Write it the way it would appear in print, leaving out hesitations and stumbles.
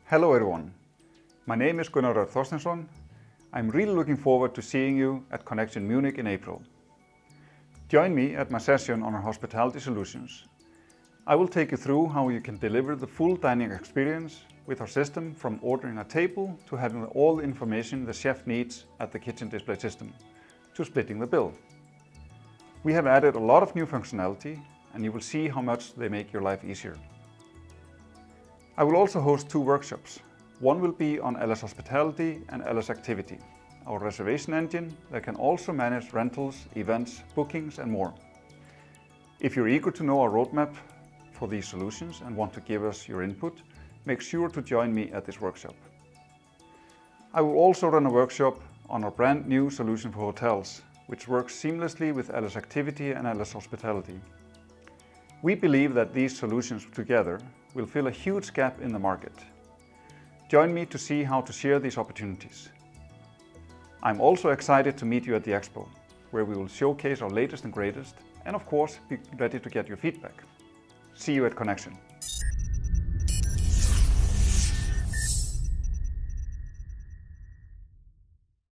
Hello everyone, my name is Gunnar Thorstensson. I'm really looking forward to seeing you at conneXion Munich in April. Join me at my session on our hospitality solutions. I will take you through how you can deliver the full dining experience with our system, from ordering a table to having all the information the chef needs at the kitchen display system, to splitting the bill. We have added a lot of new functionality and you will see how much they make your life easier. I will also host 2 workshops. One will be on LS Hospitality and LS Activity, our reservation engine that can also manage rentals, events, bookings and more. If you're eager to know our roadmap for these solutions and want to give us your input, make sure to join me at this workshop. I will also run a workshop on our brand new solution for hotels, which works seamlessly with LS Activity and LS Hospitality. We believe that these solutions together will fill a huge gap in the market. Join me to see how to share these opportunities. I'm also excited to meet you at the Expo, where we will showcase our latest and greatest, and of course, be ready to get your feedback. See you at conneXion.